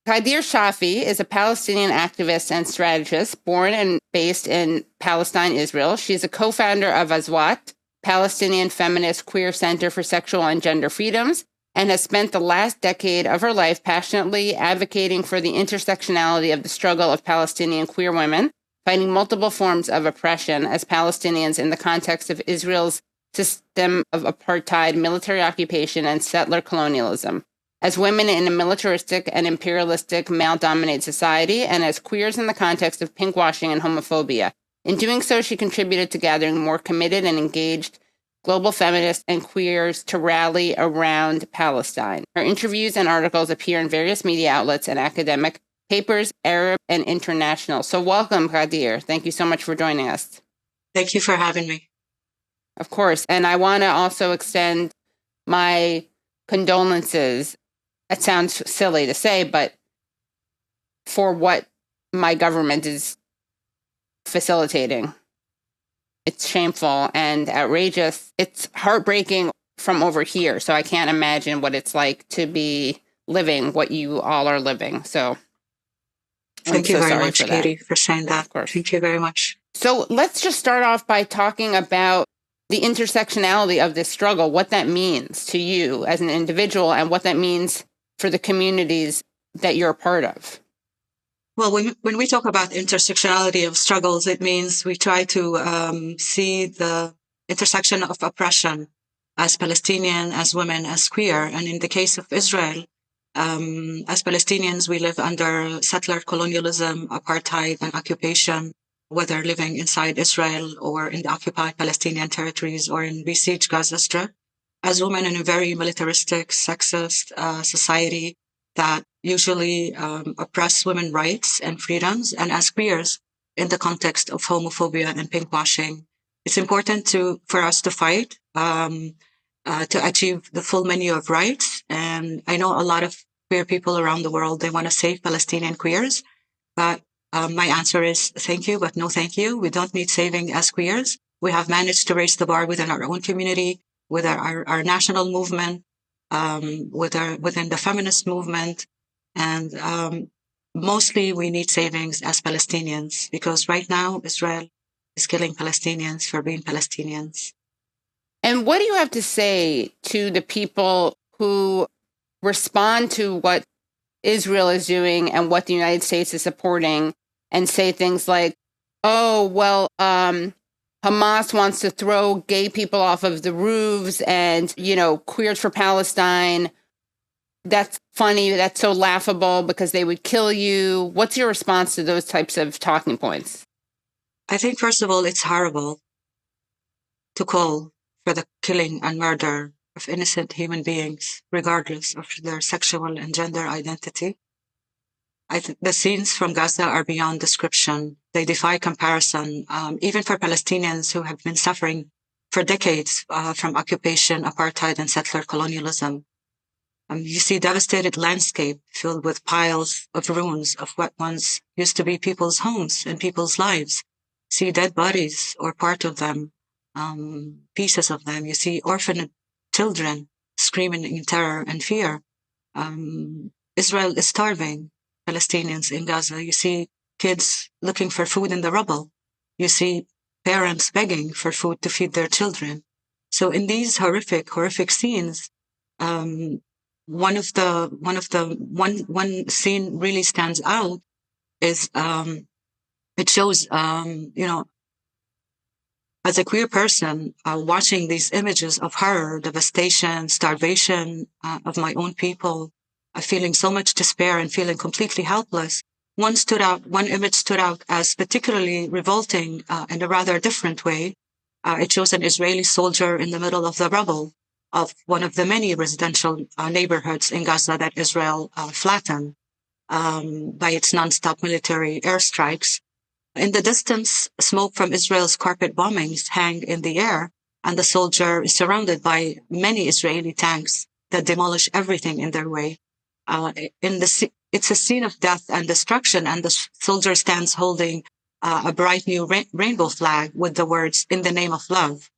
Ghadir Shafie is a Palestinian activist and strategist born and based in Palestine, Israel. She's a co-founder of Aswat, Palestinian feminist-queer Center for Sexual and Gender Freedoms, and has spent the last decade of her life passionately advocating for the intersectionality of the struggle of Palestinian queer women, fighting multiple forms of oppression as Palestinians in the context of Israel's system of apartheid, military occupation, and settler colonialism, as women in a militaristic and imperialistic male-dominated society, and as queers in the context of pinkwashing and homophobia. In doing so, she contributed to gathering more committed and engaged global feminists and queers to rally around Palestine. Her interviews and articles appear in various media outlets and academic papers, Arab and international. So welcome, Ghadir. Thank you so much for joining us. Thank you for having me. Of course. And I want to also extend my condolences. It sounds silly to say, but for what my government is facilitating. It's shameful and outrageous. It's heartbreaking from over here. So I can't imagine what it's like to be living what you all are living. So thank you very much, Katie, for saying that. Of course. Thank you very much. So let's just start off by talking about the intersectionality of this struggle, what that means to you as an individual and what that means for the communities that you're a part of. Well, when we talk about intersectionality of struggles, it means we try to see the intersection of oppression as Palestinian, as women, as queer. And in the case of Israel, as Palestinians, we live under settler colonialism, apartheid, and occupation, whether living inside Israel or in the occupied Palestinian territories or in besieged Gaza Strip. As women in a very militaristic, sexist society that usually oppress women's rights and freedoms, and as queers in the context of homophobia and pinkwashing, it's important for us to fight to achieve the full menu of rights. And I know a lot of queer people around the world, they want to save Palestinian queers, but my answer is thank you, but no thank you. We don't need saving as queers. We have managed to raise the bar within our own community, with our national movement, within the feminist movement. And mostly we need savings as Palestinians, because right now Israel is killing Palestinians for being Palestinians. And what do you have to say to the people who respond to what Israel is doing and what the United States is supporting and say things like, oh, well, Hamas wants to throw gay people off of the roofs and, queers for Palestine. That's funny. That's so laughable because they would kill you. What's your response to those types of talking points? I think, first of all, it's horrible to call for the killing and murder of innocent human beings, regardless of their sexual and gender identity. The scenes from Gaza are beyond description. They defy comparison, even for Palestinians who have been suffering for decades from occupation, apartheid, and settler colonialism. You see devastated landscape filled with piles of ruins of what once used to be people's homes and people's lives. See dead bodies or part of them, pieces of them. You see orphaned children screaming in terror and fear. Israel is starving Palestinians in Gaza. You see kids looking for food in the rubble. You see parents begging for food to feed their children. So in these horrific scenes, one scene really stands out is it shows as a queer person watching these images of horror, devastation, starvation of my own people, feeling so much despair and feeling completely helpless. One image stood out as particularly revolting in a rather different way. It shows an Israeli soldier in the middle of the rubble of one of the many residential neighborhoods in Gaza that Israel flattened by its nonstop military airstrikes. In the distance, smoke from Israel's carpet bombings hang in the air, and the soldier is surrounded by many Israeli tanks that demolish everything in their way. It's a scene of death and destruction, and the soldier stands holding a bright new rainbow flag with the words, "In the name of love,"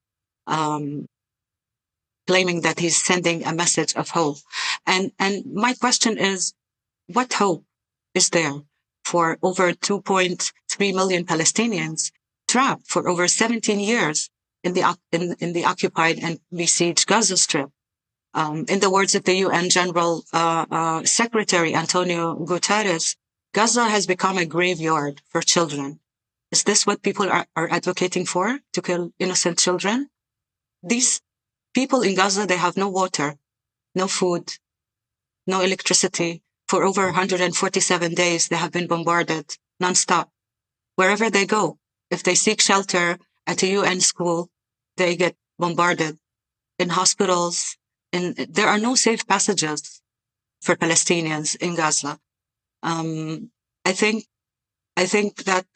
claiming that he's sending a message of hope. And my question is, what hope? is there for over 2.3 million Palestinians trapped for over 17 years in the occupied and besieged Gaza Strip. In the words of the UN General Secretary Antonio Guterres, Gaza has become a graveyard for children. Is this what people are advocating for, to kill innocent children? These people in Gaza, they have no water, no food, no electricity. For over 147 days, they have been bombarded nonstop. Wherever they go, if they seek shelter at a UN school, they get bombarded. In hospitals, there are no safe passages for Palestinians in Gaza. I think that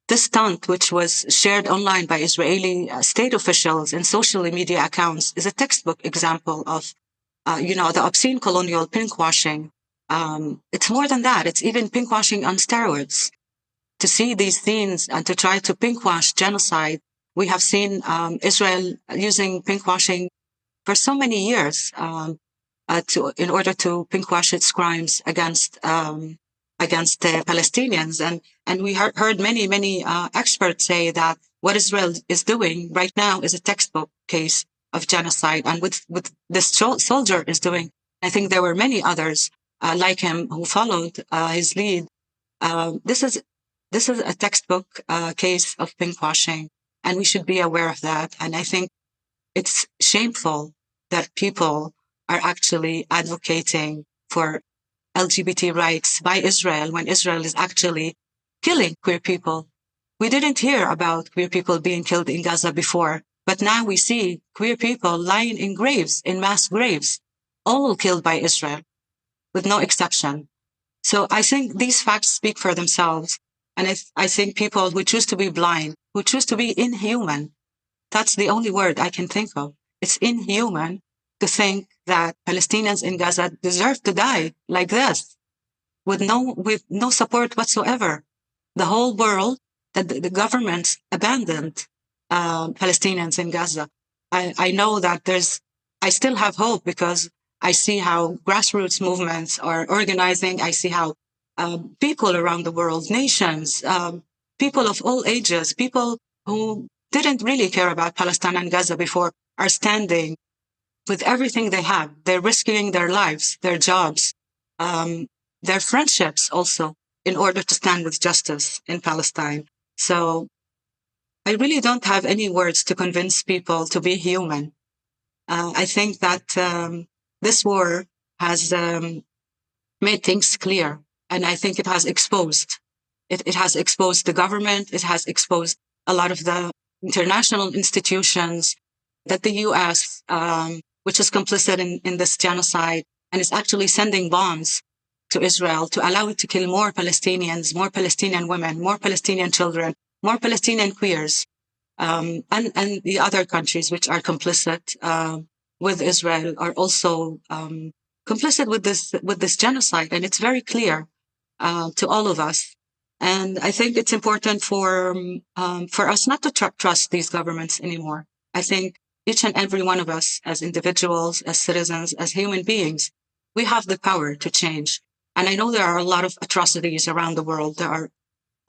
this stunt, which was shared online by Israeli state officials and social media accounts, is a textbook example of, the obscene colonial pinkwashing. It's more than that. It's even pinkwashing on steroids. To see these scenes and to try to pinkwash genocide, we have seen Israel using pinkwashing for so many years in order to pinkwash its crimes against the Palestinians. And we heard many experts say that what Israel is doing right now is a textbook case of genocide. And with this soldier is doing, I think there were many others like him who followed his lead. This is a textbook case of pinkwashing, and we should be aware of that. And I think it's shameful that people are actually advocating for LGBT rights by Israel when Israel is actually killing queer people. We didn't hear about queer people being killed in Gaza before, but now we see queer people lying in graves, in mass graves, all killed by Israel, with no exception. So I think these facts speak for themselves. And I think people who choose to be blind, who choose to be inhuman, that's the only word I can think of. It's inhuman to think that Palestinians in Gaza deserve to die like this, with no support whatsoever. The whole world, that the governments abandoned Palestinians in Gaza. I know that I still have hope because I see how grassroots movements are organizing. I see how people around the world, nations, people of all ages, people who didn't really care about Palestine and Gaza before are standing with everything they have. They're risking their lives, their jobs, their friendships also in order to stand with justice in Palestine. So I really don't have any words to convince people to be human. I think that this war has made things clear. And I think it has exposed. It has exposed the government. It has exposed a lot of the international institutions, that the U.S., which is complicit in this genocide and is actually sending bombs to Israel to allow it to kill more Palestinians, more Palestinian women, more Palestinian children, more Palestinian queers, and the other countries which are complicit with Israel are also complicit with this genocide. And it's very clear to all of us. And I think it's important for us not to trust these governments anymore. I think each and every one of us as individuals, as citizens, as human beings, we have the power to change. And I know there are a lot of atrocities around the world. There are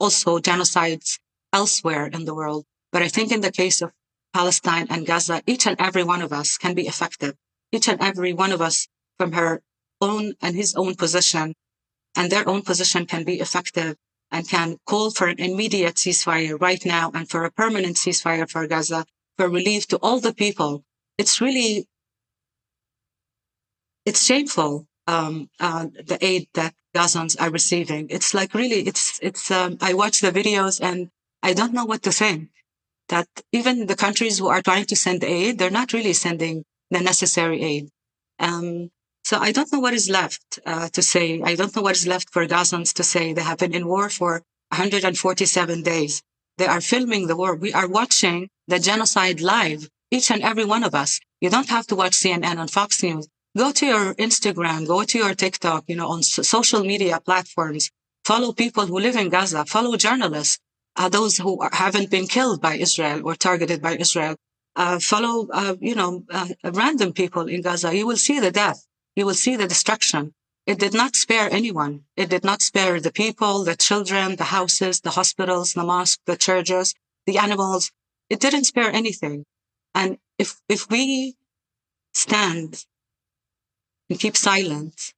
also genocides elsewhere in the world. But I think in the case of Palestine and Gaza, each and every one of us can be effective. Each and every one of us from her own and his own position and their own position can be effective and can call for an immediate ceasefire right now and for a permanent ceasefire for Gaza, for relief to all the people. It's shameful, the aid that Gazans are receiving. It's like really, I watch the videos and I don't know what to think. That even the countries who are trying to send aid, they're not really sending the necessary aid. So I don't know what is left to say. I don't know what is left for Gazans to say. They have been in war for 147 days. They are filming the war. We are watching the genocide live, each and every one of us. You don't have to watch CNN and Fox News. Go to your Instagram, go to your TikTok, on social media platforms. Follow people who live in Gaza. Follow journalists, those who haven't been killed by Israel or targeted by Israel. Follow, random people in Gaza. You will see the death. You will see the destruction. it did not spare anyone. It did not spare the people, the children, the houses, the hospitals, the mosques, the churches, the animals. It didn't spare anything. And if we stand and keep silent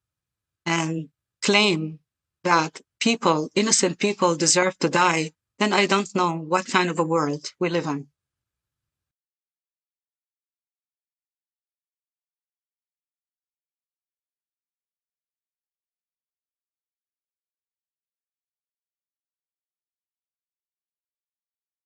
and claim that innocent people deserve to die, then I don't know what kind of a world we live in.